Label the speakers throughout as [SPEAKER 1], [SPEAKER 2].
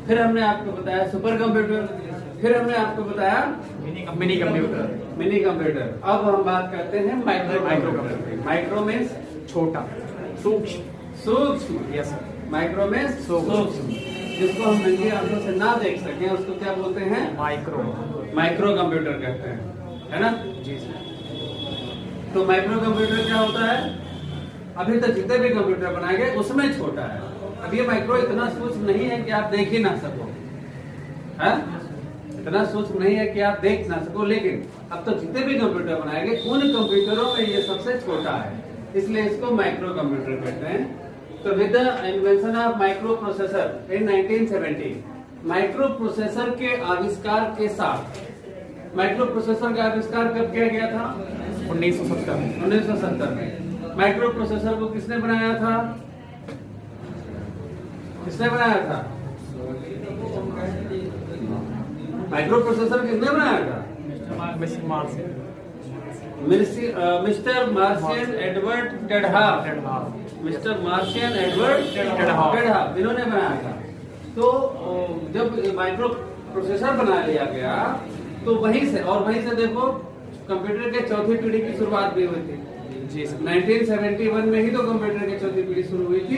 [SPEAKER 1] फिर हमने आपको बताया सुपर कंप्यूटर, फिर हमने आपको बताया
[SPEAKER 2] मिनी कंप्यूटर।
[SPEAKER 1] Mini computer. अब हम बात करते हैं माइक्रो कंप्यूटर। माइक्रो मीन्स
[SPEAKER 2] छोटा, सूक्ष्म।
[SPEAKER 1] सूक्ष्म,
[SPEAKER 2] यस।
[SPEAKER 1] माइक्रो मीन्स सूक्ष्म, जिसको हम नंगी आंखों से ना देख सकें उसको क्या बोलते हैं?
[SPEAKER 2] माइक्रो।
[SPEAKER 1] माइक्रो कंप्यूटर कहते हैं, है ना?
[SPEAKER 2] जी सर।
[SPEAKER 1] तो माइक्रो कंप्यूटर क्या होता है? अभी तक जितने भी कंप्यूटर बनाए गए उसमें छोटा है। अब ये माइक्रो इतना सूक्ष्म नहीं है कि आप देख ही ना सको, है? इतना सूक्ष्म नहीं है कि आप देख ना सको, लेकिन अब तक जितने भी कंप्यूटर बनाए गए उन कंप्यूटरों में ये सबसे छोटा है, इसलिए इसको माइक्रो कंप्यूटर कहते हैं। तो with the invention of micro processor in 1970, micro processor के आविष्कार के साथ, माइक्रो प्रोसेसर का आविष्कार कब किया गया था? 1970 में। माइक्रो प्रोसेसर को किसने बनाया था? किसने बनाया था? माइक्रो प्रोसेसर किसने बनाया था? Mister Marcian Edward Ted Hoff. Mister Marcian Edward Ted Hoff इन्होंने बनाया था। तो जब माइक्रो प्रोसेसर बना लिया गया तो वहीं से, और वहीं से देखो कंप्यूटर के चौथी पीढ़ी की शुरुआत भी हुई थी।
[SPEAKER 2] जी सर।
[SPEAKER 1] 1971 में ही तो कंप्यूटर की चौथी पीढ़ी शुरू हुई थी।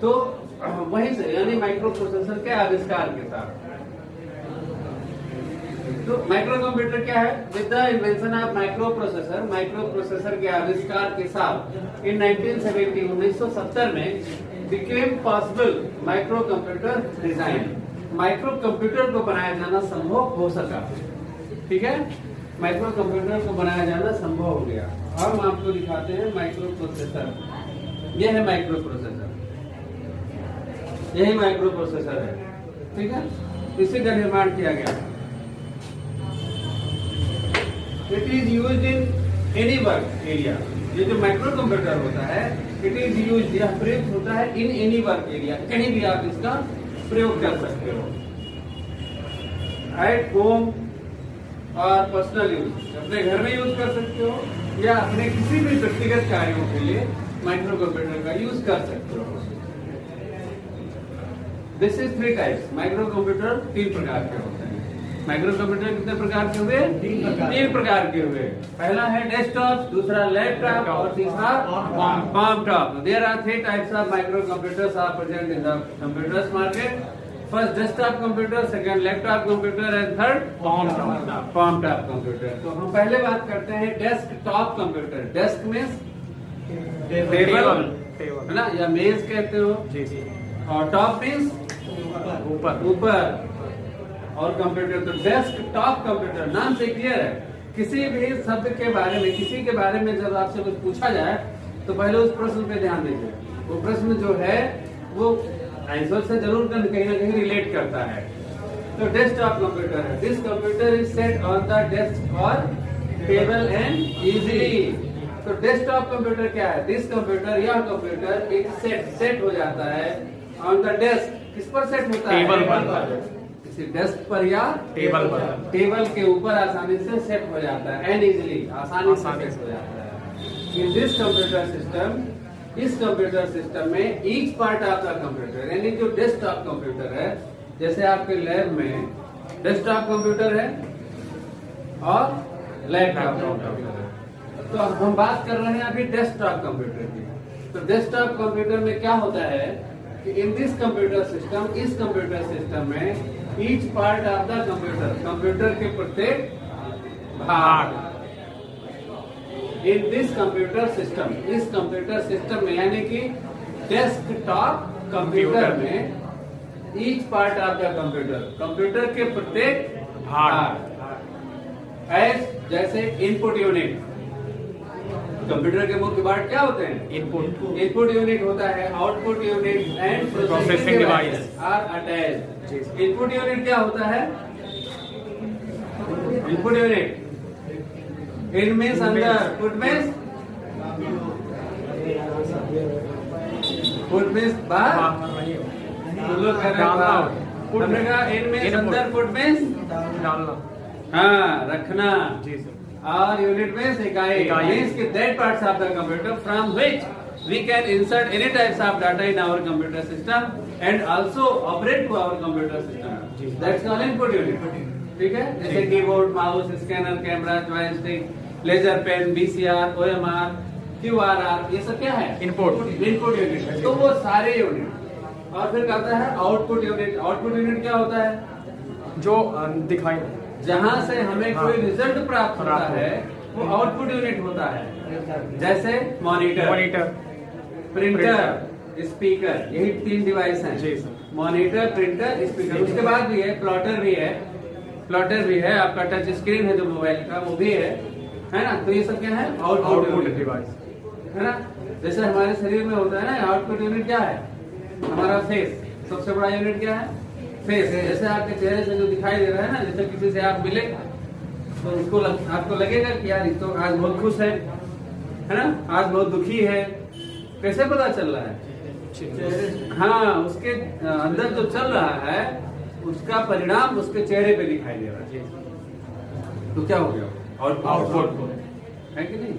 [SPEAKER 1] तो वहीं से, यानी माइक्रो प्रोसेसर के आविष्कार के साथ। तो माइक्रो कंप्यूटर क्या है? With the invention of micro processor, micro processor के आविष्कार के साथ इन 1970 में became possible micro computer design. Micro computer को बनाया जाना संभव हो सका। ठीक है, माइक्रो कंप्यूटर को बनाया जाना संभव हो गया। हम आपको दिखाते हैं माइक्रो प्रोसेसर। यह है माइक्रो प्रोसेसर, यही माइक्रो प्रोसेसर है। ठीक है, इसी का निर्माण किया गया। It is used in any work area. ये जो माइक्रो कंप्यूटर होता है, इट इज यूज्ड, यह प्रयुक्त होता है इन एनी वर्क एरिया, कहीं भी आप इसका प्रयोग कर सकते हो। एट होम और पर्सनल यूज, अपने घर में यूज कर सकते हो या अपने किसी भी व्यक्तिगत कार्यों के लिए माइक्रो कंप्यूटर का यूज कर सकते हो। This is 3 types. Micro computer 3 प्रकार के होते हैं। माइक्रो कंप्यूटर कितने प्रकार के हुए? 3 प्रकार के हुए। पहला है डेस्कटॉप, दूसरा लैपटॉप और तीसरा palm top. There are 3 types of micro computers are present in the computers market. First desktop computer, second laptop computer and third palm top computer. तो हम पहले बात करते हैं डेस्कटॉप कंप्यूटर। डेस्क में टेबल है ना, या मेज कहते हो
[SPEAKER 2] जी जी।
[SPEAKER 1] और टॉप मीन्स ऊपर और कंप्यूटर। तो डेस्कटॉप कंप्यूटर नाम से क्लियर है, किसी भी शब्द के बारे में, किसी के बारे में जब आपसे कुछ पूछा जाए तो पहले उस प्रश्न पे ध्यान दीजिए। वो प्रश्न जो है वो आंसर से जरूर कहीं ना कहीं रिलेट करता है। तो डेस्कटॉप कंप्यूटर है, this computer is set on the desk और टेबल एंड इजीली। तो डेस्कटॉप कंप्यूटर क्या है? दिस कंप्यूटर, यह कंप्यूटर एक सेट हो जाता है ऑन द डेस्क। किस पर सेट होता है?
[SPEAKER 2] टेबल पर,
[SPEAKER 1] किसी डेस्क पर या
[SPEAKER 2] टेबल पर,
[SPEAKER 1] टेबल के ऊपर आसानी से सेट हो जाता है। एंड इजीली, आसानी से सेट हो जाता है। इन दिस कंप्यूटर सिस्टम, इस कंप्यूटर सिस्टम में each part of the computer, यानी जो डेस्कटॉप कंप्यूटर है, जैसे आपके लैब में डेस्कटॉप कंप्यूटर है और लैपटॉप कंप्यूटर है, तो हम बात कर रहे हैं अभी डेस्कटॉप कंप्यूटर की। तो डेस्कटॉप कंप्यूटर में क्या होता है कि इन दिस कंप्यूटर सिस्टम, इस कंप्यूटर सिस्टम में each part of the computer, computer के प्रत्येक भाग, इन दिस कंप्यूटर सिस्टम, इस कंप्यूटर सिस्टम में यानी कि डेस्कटॉप कंप्यूटर में each part of the computer, computer के प्रत्येक भाग, एज जैसे इनपुट यूनिट। कंप्यूटर के मुख्य पार्ट क्या होते हैं? इनपुट यूनिट होता है, output unit and processing device are attached. Input unit क्या होता है? इनपुट यूनिट, इन मीन्स अंदर, पुट मीन्स बाहर, हमने कहा इन मीन्स अंदर, पुट मीन्स
[SPEAKER 2] डालना,
[SPEAKER 1] हाँ रखना
[SPEAKER 2] जी सर,
[SPEAKER 1] और यूनिट मीन्स इकाई। मीन्स कि that parts of the computer from which we can insert any types of data in our computer system and also operate to our computer system. That's called input unit. ठीक है, जैसे keyboard, mouse, scanner, camera, joystick, laser pen, VCR, OMR, QRR, ये सब क्या है?
[SPEAKER 2] Input
[SPEAKER 1] unit. तो वो सारे यूनिट। और फिर कहता है आउटपुट यूनिट। आउटपुट यूनिट क्या होता है?
[SPEAKER 2] जो दिखाई,
[SPEAKER 1] जहां से हमें कोई रिजल्ट प्राप्त होता है वो आउटपुट यूनिट होता है। जैसे मॉनिटर, प्रिंटर, स्पीकर, यही 3 डिवाइस हैं।
[SPEAKER 2] जी सर।
[SPEAKER 1] Monitor, printer, speaker. उसके बाद भी है प्लॉटर भी है, आपका टच स्क्रीन है जो मोबाइल का, वो भी है ना। तो ये सब क्या है? आउटपुट
[SPEAKER 2] डिवाइस
[SPEAKER 1] है ना। जैसे हमारे शरीर में होता है ना, आउटपुट यूनिट क्या है? हमारा फेस। सबसे बड़ा यूनिट क्या है? फेस। जैसे आपके चेहरे से जो दिखाई दे रहा है ना, जैसे किसी से आप मिले तो उसको आपको लगेगा कि यार ये तो आज बहुत खुश है ना, आज बहुत दुखी है। कैसे पता चल रहा है? हाँ, उसके अंदर जो चल रहा है उसका परिणाम उसके चेहरे पे दिखाई दे रहा है। तो क्या हो गया? आउटपुट है कि नहीं?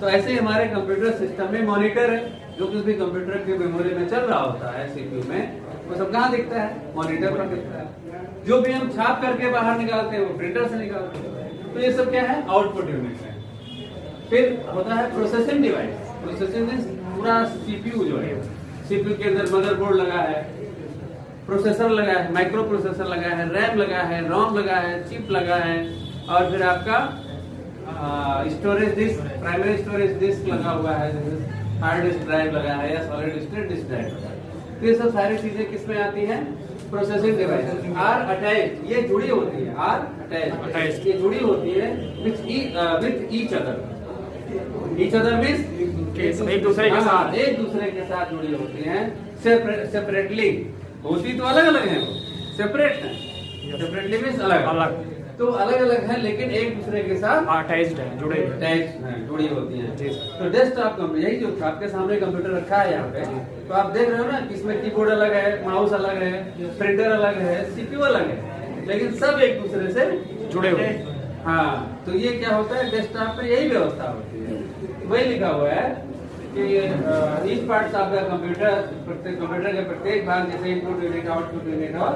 [SPEAKER 1] तो ऐसे ही हमारे कंप्यूटर सिस्टम में मॉनिटर है, जो कुछ भी कंप्यूटर की मेमोरी में चल रहा होता है, CPU में, वो सब कहाँ दिखता है? मॉनिटर पर दिखता है। जो भी हम छाप करके बाहर निकालते हैं वो प्रिंटर से निकालते हैं। तो ये सब क्या है? आउटपुट यूनिट है। फिर होता है प्रोसेसिंग डिवाइस। प्रोसेसिंग पूरा CPU जो है, CPU के अंदर मदरबोर्ड लगा है, प्रोसेसर लगा है, माइक्रो प्रोसेसर लगा है, रैम लगा है, रोम लगा है, चिप लगा है, और फिर आपका storage disk, primary storage disk लगा हुआ है, जैसे हार्ड डिस्क ड्राइव लगा है या सॉलिड स्टेट डिस्क ड्राइव लगा है। तो ये सब सारी चीजें किसमें आती हैं? Processing device. आर अटैच, ये जुड़ी होती है। आर अटैच, ये जुड़ी होती है with each other. Each other means
[SPEAKER 2] एक दूसरे के साथ,
[SPEAKER 1] जुड़ी होती हैं। सेपरेटली होती तो अलग अलग है, सेपरेट है। सेपरेटली मीन्स अलग, तो अलग अलग है लेकिन एक दूसरे के साथ
[SPEAKER 2] अटैच्ड है,
[SPEAKER 1] जुड़ी होती हैं। तो डेस्कटॉप कंप्यूटर, यही जो आपके सामने कंप्यूटर रखा है यहाँ पे, तो आप देख रहे हो ना कि इसमें कीबोर्ड अलग है, माउस अलग है, प्रिंटर अलग है, CPU अलग है, लेकिन सब एक दूसरे से
[SPEAKER 2] जुड़े हुए हैं।
[SPEAKER 1] हाँ, तो ये क्या होता है? डेस्कटॉप पे यही व्यवस्था होती है। वही लिखा हुआ है कि each parts of the computer, computer के प्रत्येक भाग जैसे इनपुट यूनिट, आउटपुट यूनिट और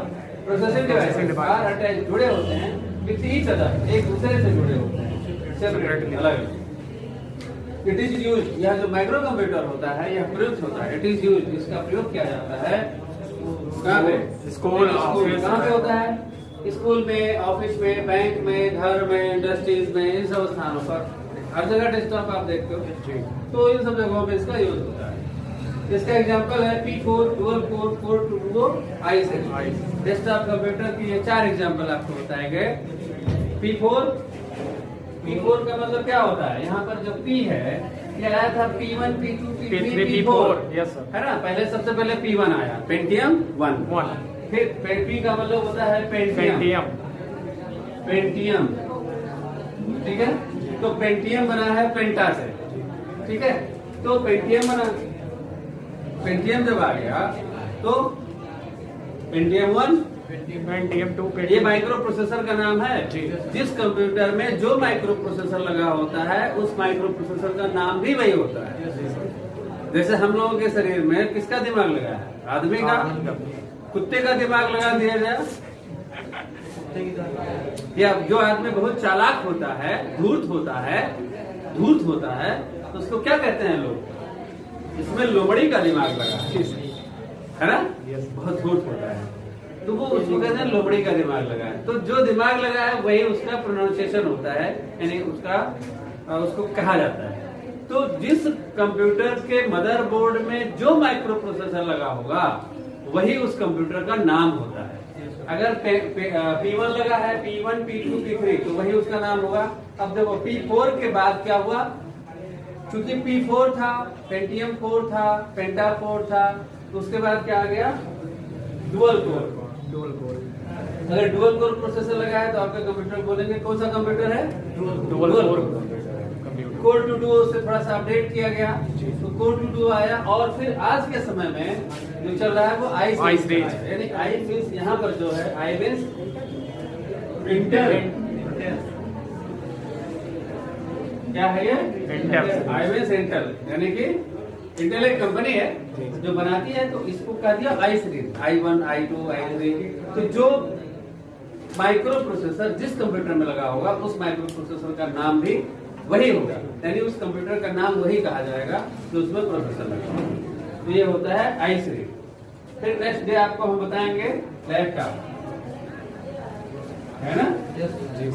[SPEAKER 1] प्रोसेसिंग डिवाइस आर अटैच, जुड़े होते हैं विथ ईच अदर, एक दूसरे से जुड़े होते हैं, सेपरेटली, अलग। इट इज यूज, यह जो माइक्रो कंप्यूटर होता है यह प्रयुक्त होता है। इट इज यूज, इसका प्रयोग किया जाता है कहाँ पे? School, office. कहाँ पे होता है? स्कूल में, ऑफिस में, बैंक में, घर में, इंडस्ट्रीज में, इन सब स्थानों पर हर जगह डेस्कटॉप आप देखते हो। तो इन सब जगहों पे इसका यूज होता है। इसका एग्जांपल है P4, dual core, 422 i6। Desktop computer की ये 4 एग्जांपल आपको बताए गए। P4 का मतलब क्या होता है? यहाँ पर जो P है ये आया था P1, P2, P3, P4,
[SPEAKER 2] yes sir, है
[SPEAKER 1] ना। सबसे पहले P1 आया, पेंटियम 1। फिर P का मतलब होता है पेंटियम, ठीक है। तो पेंटियम बना है पेंटा से, ठीक है। तो पेंटियम बना, पेंटियम जब आ गया तो पेंटियम 1,
[SPEAKER 2] पेंटियम 2,
[SPEAKER 1] ये माइक्रो प्रोसेसर का नाम है। जिस कंप्यूटर में जो माइक्रो प्रोसेसर लगा होता है उस माइक्रो प्रोसेसर का नाम भी वही होता है। जैसे हम लोगों के शरीर में किसका दिमाग लगा है? आदमी का। कुत्ते का दिमाग लगा दिया जाए, या जो आदमी बहुत चालाक होता है, धूर्त होता है, तो उसको क्या कहते हैं लोग? इसमें लोमड़ी का दिमाग लगा है ना, बहुत धूर्त होता है, तो वो उसको कहते हैं लोमड़ी का दिमाग लगा है। तो जो दिमाग लगा है वही उसका प्रोनाउंसिएशन होता है, यानी उसको कहा जाता है। तो जिस कंप्यूटर के मदरबोर्ड में जो माइक्रो प्रोसेसर लगा होगा वही उस कंप्यूटर का नाम होता है। अगर P1 लगा है, P1, P2, P3, तो वही उसका नाम होगा। अब देखो P4 के बाद क्या हुआ? चूंकि P4 था, पेंटियम 4 था, पेंटा 4 था, तो उसके बाद क्या आ गया? Dual core. अगर डुअल कोर प्रोसेसर लगा है तो आपका कंप्यूटर बोलेंगे कौन सा कंप्यूटर है? Dual core. कोर 2 से थोड़ा सा अपडेट किया गया, तो कोर 2 आया। और फिर आज के समय में जो चल रहा है वो आई सीरीज, यानी आई मींस यहाँ पर जो है आई मींस इंटेल, क्या है ये? आई मींस इंटेल, यानी कि इंटेल एक कंपनी है जो बनाती है, तो इसको कह दिया आई सीरीज, I1, I2, I3। तो जो माइक्रो प्रोसेसर जिस कंप्यूटर में लगा होगा उस माइक्रो प्रोसेसर का नाम भी वही होगा, यानी उस कंप्यूटर का नाम वही कहा जाएगा जो उसमें प्रोसेसर लगा होगा। तो ये होता है आई सीरीज। फिर नेक्स्ट डे आपको हम बताएंगे लैपटॉप, है ना?
[SPEAKER 2] जी।